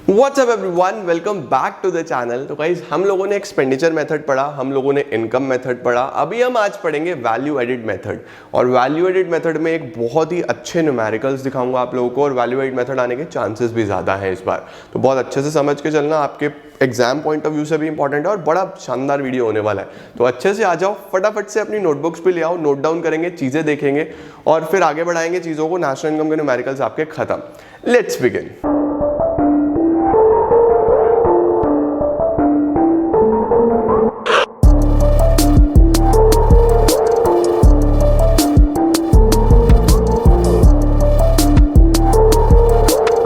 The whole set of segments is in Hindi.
WhatsApp everyone, welcome back to the channel. तो गाइस हम लोगों ने एक्सपेंडिचर मेथड पढ़ा, हम लोगों ने इनकम मेथड पढ़ा, अभी हम आज पढ़ेंगे वैल्यू एडिड मेथड। और वैल्यू एडिड मेथड में एक बहुत ही अच्छे न्यूमेरिकल्स दिखाऊंगा आप लोगों को, और वैल्यू एडिड मेथड आने के चांसेस भी ज़्यादा हैं इस बार। तो बहुत अच्छे से समझ के चलना, आपके एग्जाम पॉइंट ऑफ व्यू से भी इंपॉर्टेंट है और बड़ा शानदार वीडियो होने वाला है। तो अच्छे से आ जाओ, फटाफट से अपनी नोटबुक्स पे ले आओ, नोट डाउन करेंगे, चीज़ें देखेंगे और फिर आगे बढ़ाएंगे चीज़ों को। नेशनल इनकम के न्यूमेरिकल्स आपके खत्म। Let's begin.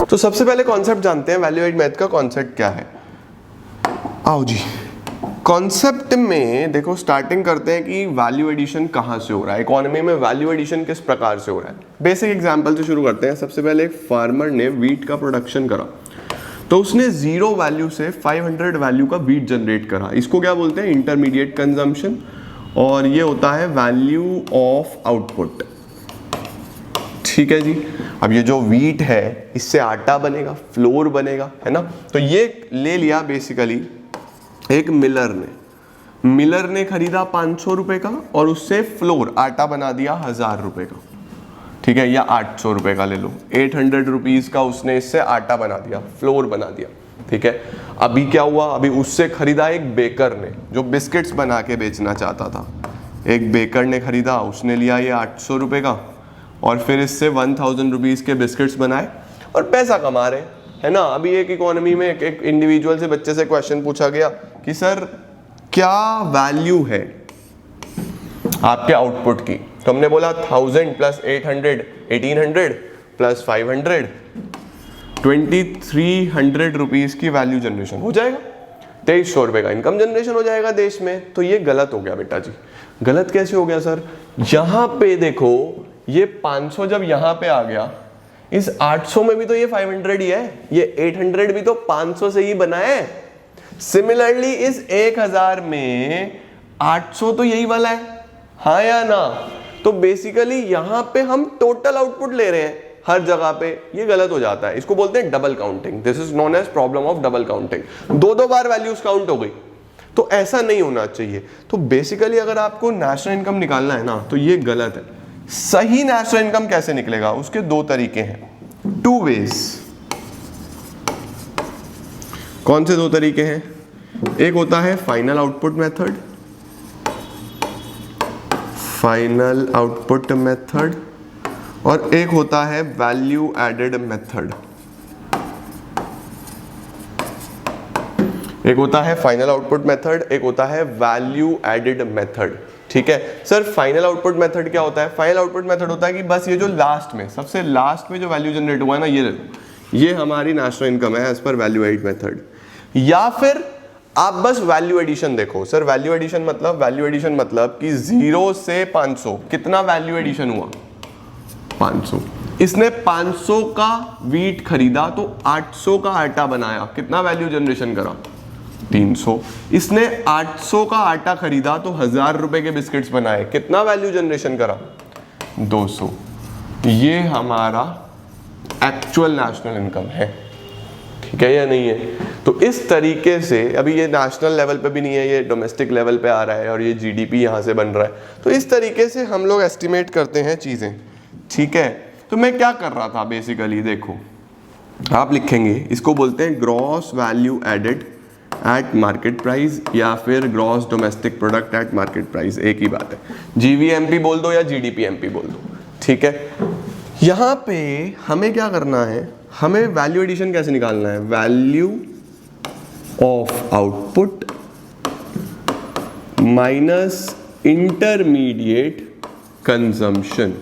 तो सबसे पहले कॉन्सेप्ट जानते हैं, वैल्यू एडिड मैथ का कॉन्सेप्ट क्या है। आओ जी, कॉन्सेप्ट में देखो, स्टार्टिंग करते हैं कि वैल्यू एडिशन कहाँ से हो रहा है, इकोनॉमी में वैल्यू एडिशन किस प्रकार से हो रहा है। बेसिक एग्जांपल से शुरू करते हैं। सबसे पहले एक फार्मर ने वीट का प्रोडक्शन करा, तो उसने 0 वैल्यू से 500 वैल्यू का वीट जनरेट करा। इसको क्या बोलते हैं? इंटरमीडिएट कंजम्पशन, और ये होता है वैल्यू ऑफ आउटपुट। ठीक है जी। अब ये जो वीट है, इससे आटा बनेगा, फ्लोर बनेगा, है ना। तो ये ले लिया बेसिकली एक मिलर ने खरीदा 500 रुपए का, और उससे फ्लोर आटा बना दिया 1000 रुपए का। ठीक है, या 800 रुपए का ले लो, 800 रुपीज का उसने इससे आटा बना दिया, फ्लोर बना दिया। ठीक है, अभी क्या हुआ, अभी उससे खरीदा एक बेकर ने जो बिस्किट्स बना के बेचना चाहता था। एक बेकर ने खरीदा, उसने लिया ये 800 रुपए का, और फिर इससे 1000 रुपीज़ के बिस्किट्स बनाए और पैसा कमा रहे, है ना। अभी एक इकोनॉमी में एक इंडिविजुअल से, बच्चे से क्वेश्चन पूछा गया कि सर क्या वैल्यू है आपके आउटपुट की, तो हमने बोला 1000 प्लस 800 1800 प्लस 500 2300 रुपीज़ की वैल्यू जनरेशन हो जाएगा, 2300 रुपये का इनकम जनरेशन हो जाएगा देश में। तो ये गलत हो गया बेटा जी। गलत कैसे हो गया सर? यहाँ पे देखो, ये 500 जब यहाँ पे आ गया, इस 800 में भी तो ये 500 ही है, ये 800 भी तो 500 से ही बना है। सिमिलरली इस 1000 में 800 तो यही वाला है, हाँ या ना। तो बेसिकली यहाँ पे हम टोटल आउटपुट ले रहे हैं हर जगह पे, ये गलत हो जाता है। इसको बोलते हैं double counting. This is known as problem of double counting. दो बार वैल्यूज काउंट हो गई, तो ऐसा नहीं होना चाहिए। तो बेसिकली अगर आपको नेशनल इनकम निकालना है ना, तो ये गलत है। सही नेशनल इनकम कैसे निकलेगा, उसके 2 तरीके हैं, 2 वेज। कौन से 2 तरीके हैं? एक होता है फाइनल आउटपुट मेथड, और एक होता है वैल्यू एडेड मेथड। एक होता है फाइनल आउटपुट मेथड, एक होता है वैल्यू एडेड मेथड। ठीक है सर, फाइनल आउटपुट मेथड क्या होता है? फाइनल आउटपुट मेथड होता है कि बस ये जो लास्ट में, सबसे लास्ट में जो वैल्यू जनरेट हुआ है ना, ये हमारी नेशनल इनकम है as per value added method. या फिर आप बस वैल्यू एडिशन देखो। सर वैल्यू एडिशन मतलब कि 0 से 500 कितना वैल्यू एडिशन हुआ? 500। इसने 500 का वीट खरीदा तो 800 का आटा बनाया, कितना वैल्यू जनरेशन करा? 300। इसने 800 का आटा खरीदा तो 1000 रुपए के बिस्किट्स बनाए, कितना वैल्यू जनरेशन करा? 200। ये हमारा एक्चुअल नेशनल इनकम है। ठीक है या नहीं है? तो इस तरीके से, अभी ये नेशनल लेवल पे भी नहीं है, ये डोमेस्टिक लेवल पे आ रहा है, और ये जीडीपी यहाँ से बन रहा है। तो इस तरीके से हम लोग एस्टिमेट करते हैं चीज़ें। ठीक है, तो मैं क्या कर रहा था बेसिकली, देखो आप लिखेंगे, इसको बोलते हैं gross value added at market price, या फिर gross domestic product at market price, एक ही बात है। जीवीएमपी बोल दो या जीडीपीएमपी बोल दो। ठीक है, यहाँ पे हमें क्या करना है, हमें वैल्यू एडिशन कैसे निकालना है? Value of output minus intermediate consumption.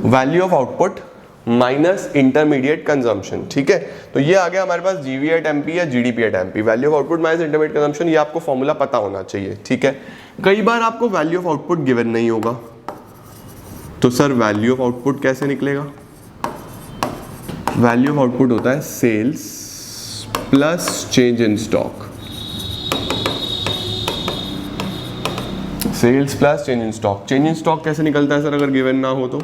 Value of output minus intermediate consumption. ठीक है, तो ये आ गया हमारे पास जीवी एट एमपी या GDP at MP. Value of output minus intermediate consumption, ये आपको फॉर्मूला पता होना चाहिए। ठीक है, कई बार आपको वैल्यू ऑफ आउटपुट गिवन नहीं होगा, तो सर वैल्यू ऑफ आउटपुट कैसे निकलेगा? वैल्यू ऑफ आउटपुट होता है sales plus change in stock. Sales plus change in stock. Change in stock कैसे निकलता है सर अगर गिवन ना हो तो?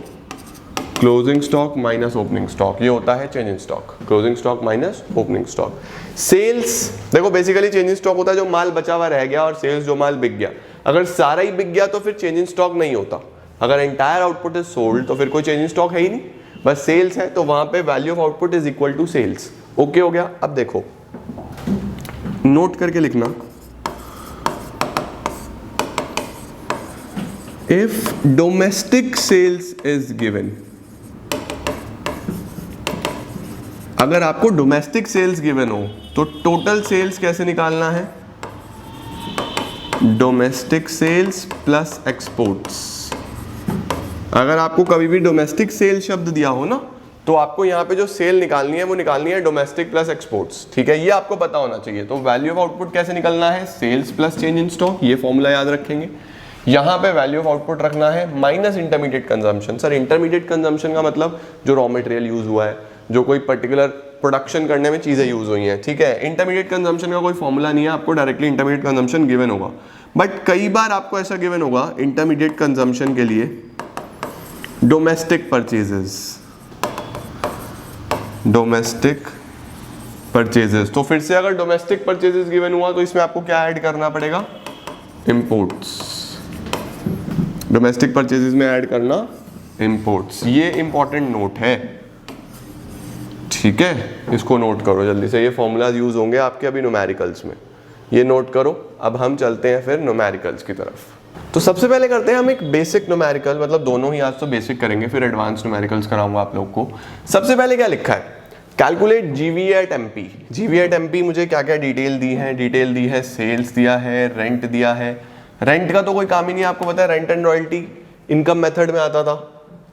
Closing stock minus opening stock, ये होता है change in stock. Closing stock minus opening stock. Sales देखो बेसिकली चेंज इन स्टॉक होता है जो माल बचा हुआ रह गया, और सेल्स जो माल बिक गया। अगर सारा ही बिक गया तो फिर चेंज इन स्टॉक नहीं होता। अगर एंटायर आउटपुट इज सोल्ड तो फिर कोई चेंज इन स्टॉक है ही नहीं, बस सेल्स है, तो वहां पे value of output is equal to sales. Okay हो गया। अब देखो नोट करके लिखना, if domestic sales is given, अगर आपको डोमेस्टिक सेल्स गिवन हो तो टोटल सेल्स कैसे निकालना है, डोमेस्टिक सेल्स प्लस एक्सपोर्ट्स। अगर आपको कभी भी डोमेस्टिक सेल शब्द दिया हो ना, तो आपको यहाँ पे जो सेल निकालनी है वो निकालनी है डोमेस्टिक प्लस एक्सपोर्ट्स, ठीक है, ये आपको पता होना चाहिए। तो वैल्यू ऑफ आउटपुट कैसे निकलना है, sales plus change in stock, ये फॉर्मूला याद रखेंगे। यहाँ पे वैल्यू ऑफ आउटपुट रखना है minus intermediate consumption. Sir intermediate consumption का मतलब जो रॉ मटेरियल यूज हुआ है, जो कोई पर्टिकुलर प्रोडक्शन करने में चीजें यूज हुई हैं, ठीक है। इंटरमीडिएट कंजम्पशन का कोई फॉर्मूला नहीं है, आपको डायरेक्टली इंटरमीडिएट कंजम्पशन गिवन होगा। बट कई बार आपको ऐसा गिवन होगा इंटरमीडिएट कंजम्पशन के लिए डोमेस्टिक परचेजेस, डोमेस्टिक परचेजेस। तो फिर से अगर डोमेस्टिक परचेजेस गिवन हुआ तो इसमें आपको क्या ऐड करना पड़ेगा, इंपोर्ट्स। डोमेस्टिक परचेजेस में ऐड करना इंपोर्ट्स। ये इंपॉर्टेंट नोट है, ठीक है, इसको नोट करो जल्दी से। ये फॉर्मूलाज यूज होंगे आपके अभी न्यूमेरिकल्स में, ये नोट करो। अब हम चलते हैं फिर न्यूमेरिकल्स की तरफ। तो सबसे पहले करते हैं हम एक बेसिक न्यूमेरिकल, मतलब दोनों ही आज तो बेसिक करेंगे, फिर एडवांस न्यूमेरिकल्स कराऊंगा आप लोग को। सबसे पहले क्या लिखा है, calculate GVA eight MP. GVA eight MP मुझे क्या क्या डिटेल दी है, डिटेल दी है सेल्स दिया है, रेंट दिया है। रेंट का तो कोई काम ही नहीं है, आपको पता है rent and royalty income method में आता था।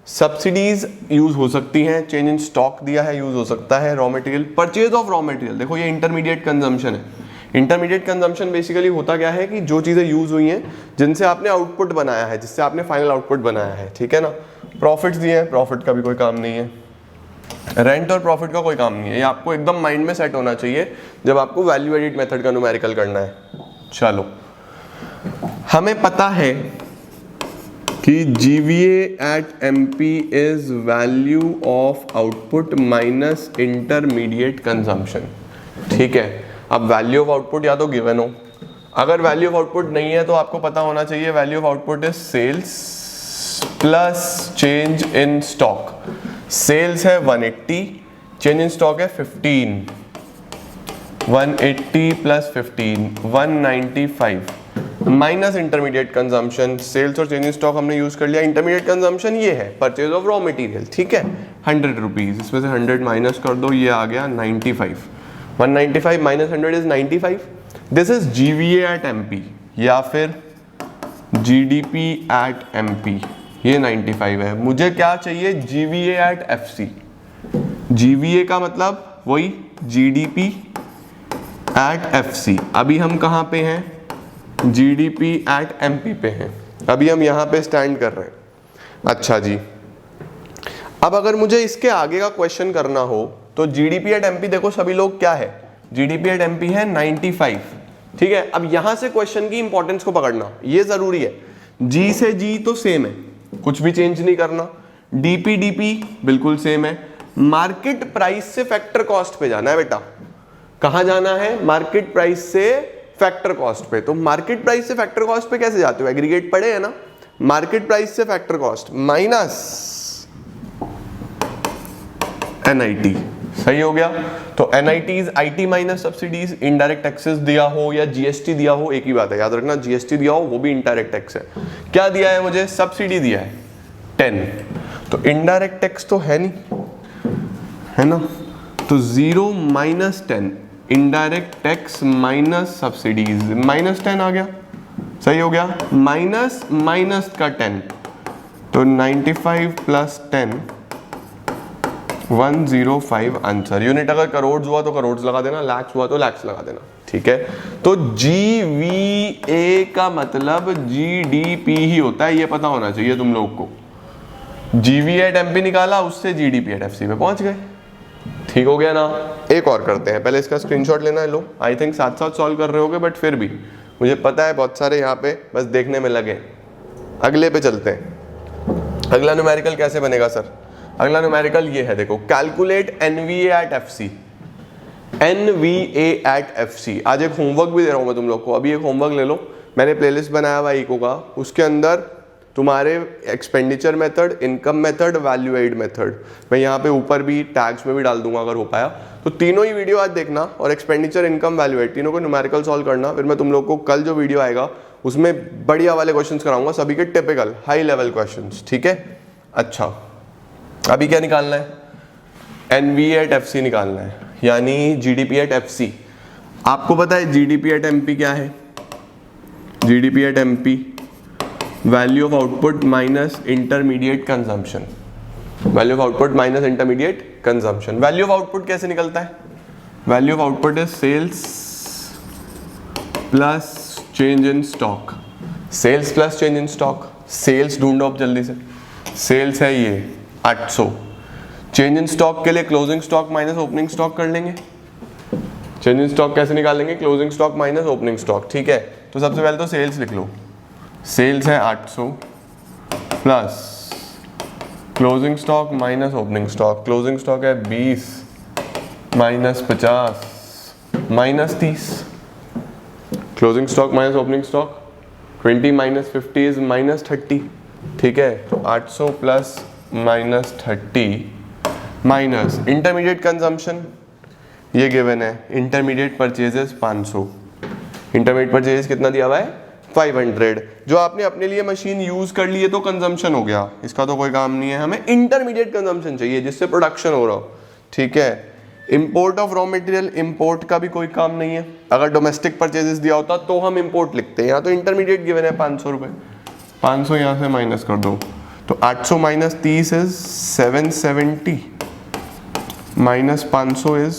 सब्सिडीज यूज हो सकती हैं, चेंज इन स्टॉक दिया है, यूज हो सकता है। Raw material, purchase of raw material, देखो ये इंटरमीडिएट कंजम्पशन है। इंटरमीडिएट कंजम्पशन बेसिकली होता क्या है कि जो चीजें यूज हुई हैं, जिनसे आपने आउटपुट बनाया है, जिससे आपने फाइनल आउटपुट बनाया है, ठीक है ना। प्रॉफिट्स दिए हैं, प्रॉफिट का भी कोई काम नहीं है। रेंट और प्रॉफिट का कोई काम नहीं है, ये आपको एकदम माइंड में सेट होना चाहिए जब आपको वैल्यू एडिड मेथड का न्यूमेरिकल करना है। चलो, हमें पता है कि GVA eight MP is value of output minus intermediate consumption, ठीक है। अब वैल्यू ऑफ आउटपुट या तो गिवन हो, अगर वैल्यू ऑफ आउटपुट नहीं है तो आपको पता होना चाहिए value of output is sales plus change in stock. Sales है 180, चेंज इन स्टॉक है 15, 180 plus 15 195 minus intermediate consumption. Sales और चेंज इन स्टॉक हमने यूज कर लिया। इंटरमीडिएट कंजम्पशन ये है परचेज ऑफ रॉ मटेरियल, ठीक है, 100 रुपीज, इसमें से 100 माइनस कर दो, ये आ गया 95। 195 minus 100 is 95। This is GVA eight MP या फिर जीडीपी एट एमपी, ये 95 है। मुझे क्या चाहिए, जीवीए एट एफसी। जीवीए का मतलब वही जीडीपी एट एफसी। अभी हम कहाँ पे हैं, जीडीपी एट एमपी पे हैं, अभी हम यहाँ पे स्टैंड कर रहे हैं। अच्छा जी, अब अगर मुझे इसके आगे का क्वेश्चन करना हो तो जीडीपी एट एमपी, देखो सभी लोग क्या है, जीडीपी एट एमपी है 95, ठीक है। अब यहां से क्वेश्चन की इंपॉर्टेंस को पकड़ना ये जरूरी है। जी से जी तो सेम है, कुछ भी चेंज नहीं करना। डीपी डीपी बिल्कुल सेम है। मार्केट प्राइस से फैक्टर कॉस्ट पे जाना है बेटा। कहां जाना है, मार्केट प्राइस से फैक्टर कॉस्ट पे। तो मार्केट प्राइस से फैक्टर कॉस्ट पे कैसे जाते हो, एग्रीगेट पढ़े है ना। मार्केट प्राइस से फैक्टर कॉस्ट माइनस एनआईटी, सही हो गया। तो NITs IT minus subsidies, indirect taxes दिया हो या जीएसटी दिया हो एक ही बात है, याद रखना। जीएसटी दिया हो वो भी इनडायरेक्ट टैक्स है। क्या दिया है मुझे, सब्सिडी दिया है 10, तो इनडायरेक्ट टैक्स तो है नहीं, है ना। तो 0 minus 10, indirect tax minus subsidies, minus 10 आ गया, सही हो गया। माइनस माइनस का 10, तो 95 प्लस 10 105 आंसर। यूनिट अगर करोड़ हुआ तो करोड़ लगा देना, लैक्स हुआ तो लैक्स लगा देना, ठीक है। तो जीवीए का मतलब जीडीपी ही होता है, ये पता होना चाहिए तुम लोग को। जीवीए एट एमपी निकाला, उससे जीडीपी एट एफसी पे पहुंच गए, ठीक हो गया ना। एक और करते हैं, पहले इसका स्क्रीनशॉट लेना है, लो। आई थिंक साथ साथ सॉल्व कर रहे होगे, बट फिर भी मुझे पता है बहुत सारे यहाँ पे बस देखने में लगे। अगले पे चलते हैं। अगला न्यूमेरिकल कैसे बनेगा सर, अगला न्यूमेरिकल ये है, देखो calculate NVA at FC। NVA at FC, आज एक होमवर्क भी दे रहा हूँ मैं तुम लोग को, अभी एक होमवर्क ले लो, मैंने प्लेलिस्ट बनाया हुआ इको का, उसके अंदर तुम्हारे expenditure method, income method, value add method, मैं यहाँ पे ऊपर भी टैग्स में भी डाल दूंगा अगर हो पाया तो। तीनों ही वीडियो आज देखना, और एक्सपेंडिचर, इनकम, वैल्यू एड, तीनों को न्यूमेरिकल सॉल्व करना। फिर मैं तुम लोग को कल जो वीडियो आएगा उसमें बढ़िया वाले क्वेश्चंस कराऊंगा, सभी के टिपिकल हाई लेवल क्वेश्चंस, ठीक है। अच्छा, अभी क्या निकालना है? NVA एट FC निकालना है, यानी GDP एट FC। आपको पता है GDP एट MP क्या है? GDP at MP value of output minus intermediate consumption, value of output minus intermediate consumption. Value of output कैसे निकलता है? Value of output is sales plus change in stock. Sales plus change in stock, sales ढूंढो अब जल्दी से, सेल्स है ये 800, चेंज इन स्टॉक के लिए closing stock minus opening stock कर लेंगे। चेंज इन स्टॉक कैसे निकालेंगे? Closing stock minus opening stock, ठीक है। तो सबसे पहले तो सेल्स लिख लो, सेल्स है 800 plus closing stock minus opening stock, closing stock है 20 minus 50 minus 30, closing stock minus opening stock 20 minus 50 is minus 30, ठीक है। तो 800 plus minus 30 minus intermediate consumption, ये गिवन है, इंटरमीडिएट परचेजेस 500, इंटरमीडिएट परचेजेस कितना दिया हुआ है? 500। जो आपने अपने लिए मशीन यूज कर ली है तो कंजम्पशन हो गया, इसका तो कोई काम नहीं है, हमें इंटरमीडिएट कंजम्पशन चाहिए जिससे प्रोडक्शन हो रहा हो, ठीक है। Import of raw material, import का भी कोई काम नहीं है, अगर डोमेस्टिक परचेजेस दिया होता तो हम इंपोर्ट लिखते हैं, यहाँ तो इंटरमीडिएट गिवन है 500 रुपये, 500 यहाँ से माइनस कर दो, तो 800 minus 30 is 770 minus 500 is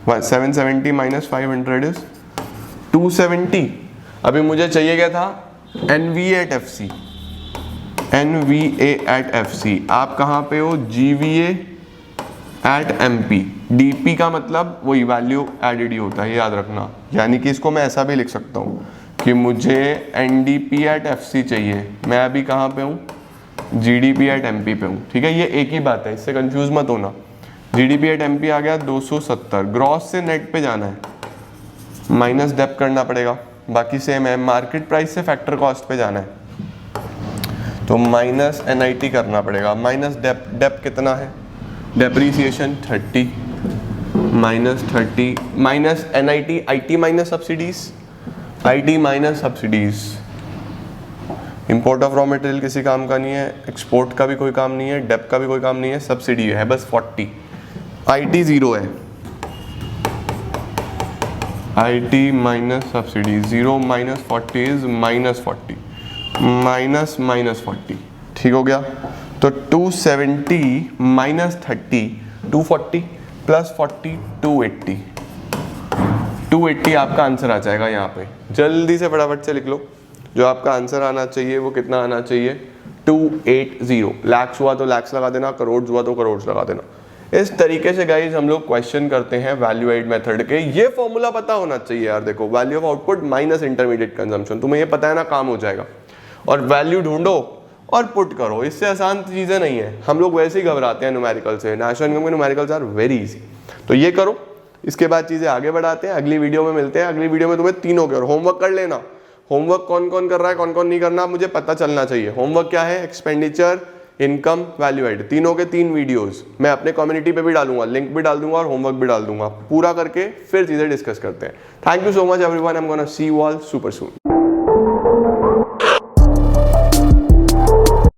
770 minus 500 is 270। अभी मुझे चाहिए क्या था? NVA at FC, NVA at FC। आप कहाँ पे हो? GVA eight MP। DP का मतलब वही वैल्यू एडेड ही होता है, याद रखना, यानी कि इसको मैं ऐसा भी लिख सकता हूँ कि मुझे NDP एट FC चाहिए, मैं अभी कहाँ पे हूँ? GDP एट MP पे हूँ, ठीक है। ये एक ही बात है, इससे कंफ्यूज मत होना। GDP एट MP आ गया 270, ग्रॉस से नेट पे जाना है, माइनस डेप करना पड़ेगा, बाकी सेम है। मार्केट प्राइस से फैक्टर कॉस्ट पे जाना है तो माइनस NIT करना पड़ेगा, माइनस डेप, डेप कितना है? Depreciation 30 minus 30 minus NIT, IT minus subsidies, IT minus subsidies. Import of raw material किसी काम का नहीं है, एक्सपोर्ट का भी कोई काम नहीं है, डेप का भी कोई काम नहीं है, सब्सिडी है बस 40, IT 0 है, IT minus subsidy 0 minus 40 is minus 40 minus minus 40, ठीक हो गया। तो 270 माइनस 30 240 प्लस 40 280, 280 आपका आंसर आ जाएगा यहाँ पे। जल्दी से फटाफट से लिख लो, जो आपका आंसर आना चाहिए वो कितना आना चाहिए? 280। लैक्स हुआ तो लैक्स लगा देना, करोड़ हुआ तो करोड़ लगा देना। इस तरीके से गाइज हम लोग क्वेश्चन करते हैं वैल्यू एड मेथड के। ये फॉर्मूला पता होना चाहिए यार, देखो value of output minus intermediate consumption, तुम्हें ये पता है ना, काम हो जाएगा। और वैल्यू ढूंढो और पुट करो, इससे आसान चीज़ें नहीं है, हम लोग वैसे ही घबराते हैं न्यूमेरिकल से। नेशनल इनकम के न्यूमेरिकल्स आर वेरी इजी, तो ये करो, इसके बाद चीज़ें आगे बढ़ाते हैं। अगली वीडियो में मिलते हैं, अगली वीडियो में तुम्हें तीनों के और होमवर्क कर लेना। होमवर्क कौन कौन कर रहा है, कौन कौन नहीं करना, मुझे पता चलना चाहिए। होमवर्क क्या है? एक्सपेंडिचर, इनकम, वैल्यू एड, तीनों के 3 वीडियोस मैं अपने कम्युनिटी पे भी डालूंगा, लिंक भी डाल दूंगा और होमवर्क भी डाल दूंगा। पूरा करके फिर चीज़ें डिस्कस करते हैं। Thank you so much everyone, I am gonna see you all super soon.